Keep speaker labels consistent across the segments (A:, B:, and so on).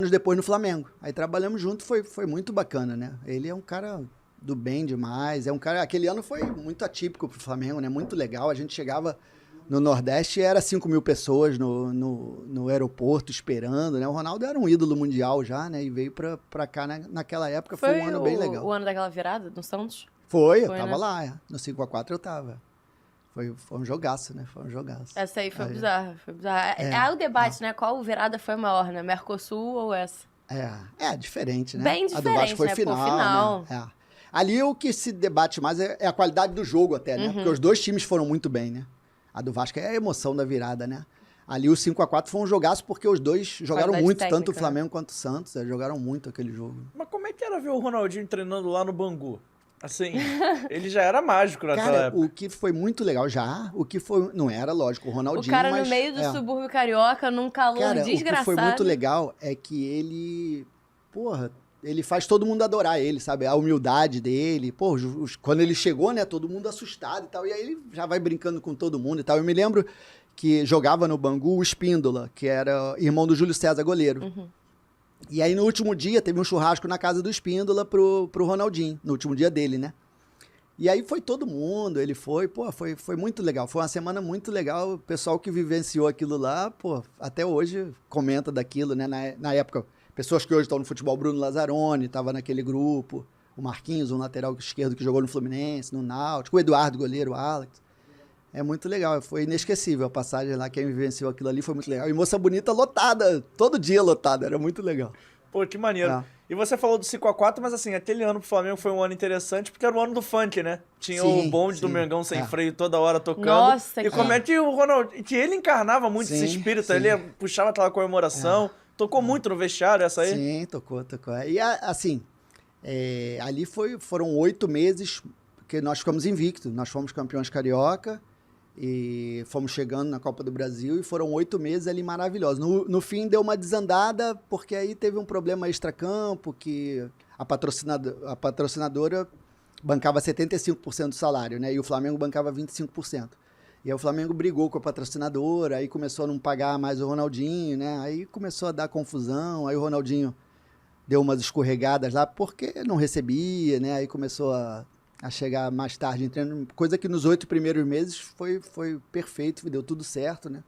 A: anos depois no Flamengo. Aí trabalhamos junto, foi muito bacana, né? Ele é um cara do bem demais, é um cara... Aquele ano foi muito atípico pro Flamengo, né? Muito legal, a gente chegava no Nordeste e era 5.000 pessoas no aeroporto esperando, né? O Ronaldo era um ídolo mundial já, né? E veio pra cá naquela época, foi um ano bem legal.
B: O ano daquela virada, no Santos?
A: Foi, eu tava
B: né?
A: lá, no 5x4 eu tava. Foi um jogaço, né? Foi um jogaço.
B: Essa aí foi bizarra, foi bizarra. É o debate, né? Qual virada foi maior, né? Mercosul ou essa?
A: Diferente, né?
B: Bem diferente,
A: a do Vasco foi
B: né?
A: final, né? Ali o que se debate mais é a qualidade do jogo até, né? Porque os dois times foram muito bem, né? A do Vasco é a emoção da virada, né? Ali o 5x4 foi um jogaço porque os dois jogaram muito, técnica, tanto o Flamengo quanto o Santos, jogaram muito aquele jogo.
C: Mas como é que era ver o Ronaldinho treinando lá no Bangu? Assim, ele já era mágico naquela época.
A: O que foi muito legal não era, lógico, o Ronaldinho,
B: o cara no meio do subúrbio carioca, num calor desgraçado.
A: O que foi muito legal é que ele, ele faz todo mundo adorar ele, sabe? A humildade dele, quando ele chegou, né, todo mundo assustado e tal, e aí ele já vai brincando com todo mundo e tal. Eu me lembro que jogava no Bangu o Espíndola, que era irmão do Júlio César, goleiro. E aí, no último dia, teve um churrasco na casa do Espíndola pro Ronaldinho, no último dia dele, né? E aí foi todo mundo, ele foi muito legal. Foi uma semana muito legal. O pessoal que vivenciou aquilo lá, até hoje comenta daquilo, né? Na época, pessoas que hoje estão no futebol, Bruno Lazzaroni estava naquele grupo, o Marquinhos, um lateral esquerdo que jogou no Fluminense, no Náutico, o Eduardo, goleiro, o Alex. É muito legal, foi inesquecível a passagem lá, quem vivenciou aquilo ali foi muito legal. E Moça Bonita lotada, todo dia lotada, era muito legal.
C: Pô, que maneiro. E você falou do 5x4, mas assim, aquele ano pro Flamengo foi um ano interessante, porque era o ano do funk, né? Tinha o bonde do Mengão sem freio toda hora tocando.
B: Nossa,
C: e como é que o Ronaldo... Que ele encarnava muito esse espírito, ele puxava aquela comemoração. Tocou muito no vestiário essa aí?
A: Sim, tocou. E assim, ali foram 8 meses que nós ficamos invictos. Nós fomos campeões carioca e fomos chegando na Copa do Brasil e foram 8 meses ali maravilhosos. No fim deu uma desandada, porque aí teve um problema extracampo, que a patrocinadora bancava 75% do salário, né? E o Flamengo bancava 25%. E aí o Flamengo brigou com a patrocinadora, aí começou a não pagar mais o Ronaldinho, né? Aí começou a dar confusão, aí o Ronaldinho deu umas escorregadas lá, porque não recebia, né? Aí começou a chegar mais tarde em treino, coisa que nos 8 primeiros meses foi perfeito, deu tudo certo, né?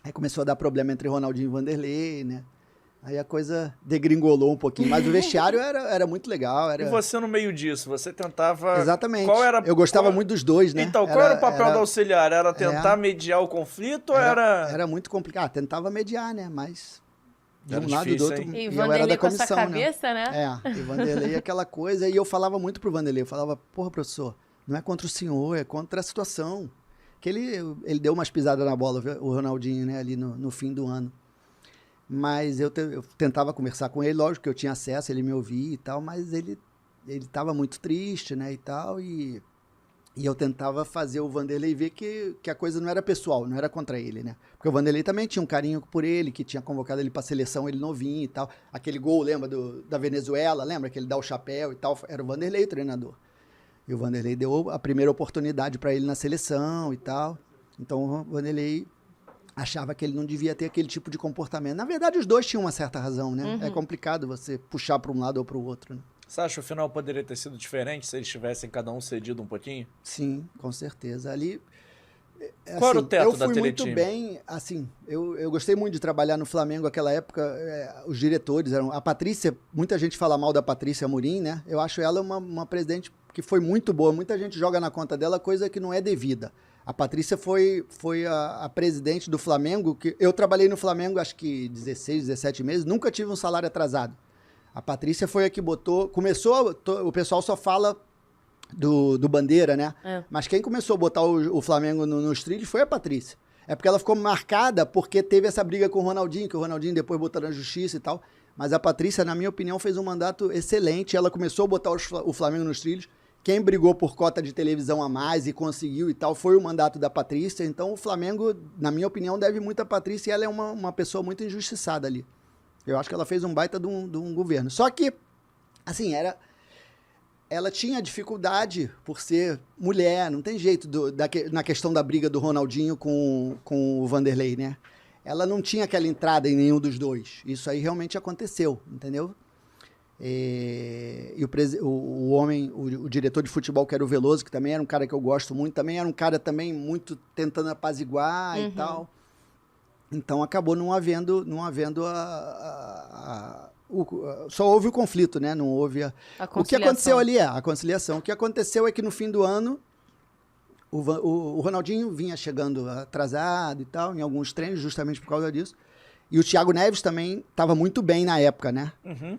A: Aí começou a dar problema entre Ronaldinho e Vanderlei, né? Aí a coisa degringolou um pouquinho, mas o vestiário era muito legal.
C: E você no meio disso, você tentava...
A: Exatamente. Eu gostava muito dos dois, né?
C: Então, qual era o papel do auxiliar? Era tentar mediar o conflito ou era...
A: Era muito complicado, tentava mediar, né? Mas... de um lado
C: difícil,
A: do outro,
B: hein? E
A: eu era da comissão,
B: com essa cabeça, né?
A: E Vanderlei aquela coisa, e eu falava muito pro Vanderlei, eu falava, professor, não é contra o senhor, é contra a situação. Que ele deu umas pisadas na bola, o Ronaldinho, né, ali no fim do ano. Mas eu tentava conversar com ele, lógico que eu tinha acesso, ele me ouvia e tal, mas ele estava muito triste, né, e tal, e eu tentava fazer o Vanderlei ver que a coisa não era pessoal, não era contra ele, né? Porque o Vanderlei também tinha um carinho por ele, que tinha convocado ele pra seleção, ele novinho e tal. Aquele gol, lembra, da Venezuela, lembra? Que ele dá o chapéu e tal, era o Vanderlei o treinador. E o Vanderlei deu a primeira oportunidade para ele na seleção e tal. Então o Vanderlei achava que ele não devia ter aquele tipo de comportamento. Na verdade, os dois tinham uma certa razão, né? É complicado você puxar para um lado ou para o outro, né?
C: Você acha que o final poderia ter sido diferente se eles tivessem cada um cedido um pouquinho?
A: Sim, com certeza. Ali...
C: Qual era o teto da Teletime?
A: Eu fui muito bem, assim, eu gostei muito de trabalhar no Flamengo naquela época, os diretores eram... A Patrícia, muita gente fala mal da Patrícia Amorim, né? Eu acho ela uma presidente que foi muito boa, muita gente joga na conta dela coisa que não é devida. A Patrícia foi a presidente do Flamengo, que eu trabalhei no Flamengo acho que 16, 17 meses, nunca tive um salário atrasado. A Patrícia foi a que botou... o pessoal só fala do Bandeira, né? Mas quem começou a botar o Flamengo nos trilhos foi a Patrícia. É porque ela ficou marcada porque teve essa briga com o Ronaldinho, que o Ronaldinho depois botou na justiça e tal. Mas a Patrícia, na minha opinião, fez um mandato excelente. Ela começou a botar o Flamengo nos trilhos. Quem brigou por cota de televisão a mais e conseguiu e tal foi o mandato da Patrícia. Então o Flamengo, na minha opinião, deve muito à Patrícia e ela é uma pessoa muito injustiçada ali. Eu acho que ela fez um baita de um governo. Só que, assim, ela tinha dificuldade por ser mulher, não tem jeito na questão da briga do Ronaldinho com o Vanderlei, né? ela não tinha aquela entrada em nenhum dos dois. Isso aí realmente aconteceu, entendeu? E o diretor de futebol, que era o Veloso, que também era um cara que eu gosto muito, também era um cara também muito tentando apaziguar e tal. Então acabou não havendo só houve o conflito, né? Não houve o que aconteceu ali a conciliação. O que aconteceu é que no fim do ano o Ronaldinho vinha chegando atrasado e tal, em alguns treinos, justamente por causa disso. E o Thiago Neves também estava muito bem na época, né?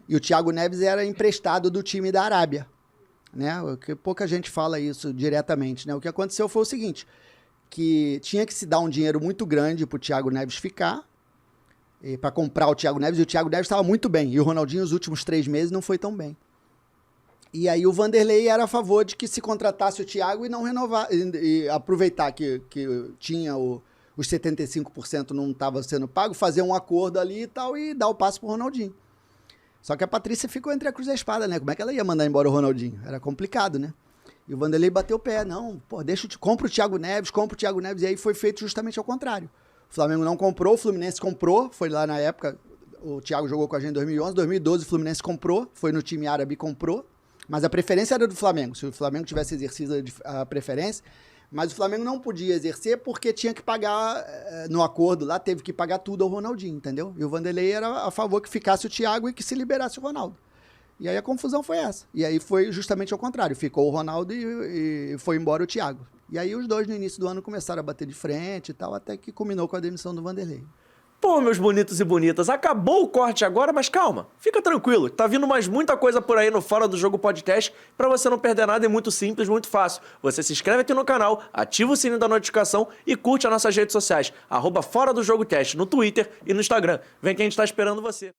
A: E o Thiago Neves era emprestado do time da Arábia, né? Pouca gente fala isso diretamente, né? O que aconteceu foi o seguinte, que tinha que se dar um dinheiro muito grande para o Thiago Neves ficar, para comprar o Thiago Neves, e o Thiago Neves estava muito bem. E o Ronaldinho, os últimos 3 meses, não foi tão bem. E aí o Vanderlei era a favor de que se contratasse o Thiago e não renovar, e aproveitar que tinha os 75% não estava sendo pago, fazer um acordo ali e tal, e dar o passe pro Ronaldinho. Só que a Patrícia ficou entre a cruz e a espada, né? Como é que ela ia mandar embora o Ronaldinho? Era complicado, né? E o Vanderlei bateu o pé. Não, pô, compra o Thiago Neves. E aí foi feito justamente ao contrário. O Flamengo não comprou, o Fluminense comprou. Foi lá na época, o Thiago jogou com a gente em 2011. 2012 o Fluminense comprou, foi no time árabe e comprou. Mas a preferência era do Flamengo. Se o Flamengo tivesse exercido a preferência... Mas o Flamengo não podia exercer porque tinha que pagar, no acordo lá, teve que pagar tudo ao Ronaldinho, entendeu? E o Vanderlei era a favor que ficasse o Thiago e que se liberasse o Ronaldo. E aí a confusão foi essa. E aí foi justamente ao contrário. Ficou o Ronaldo e foi embora o Thiago. E aí os dois no início do ano começaram a bater de frente e tal, até que culminou com a demissão do Vanderlei.
C: Pô, meus bonitos e bonitas, acabou o corte agora, mas calma, fica tranquilo, tá vindo mais muita coisa por aí no Fora do Jogo Podcast, pra você não perder nada, é muito simples, muito fácil. Você se inscreve aqui no canal, ativa o sininho da notificação e curte as nossas redes sociais, @Fora do Jogo Cast, no Twitter e no Instagram. Vem que a gente tá esperando você.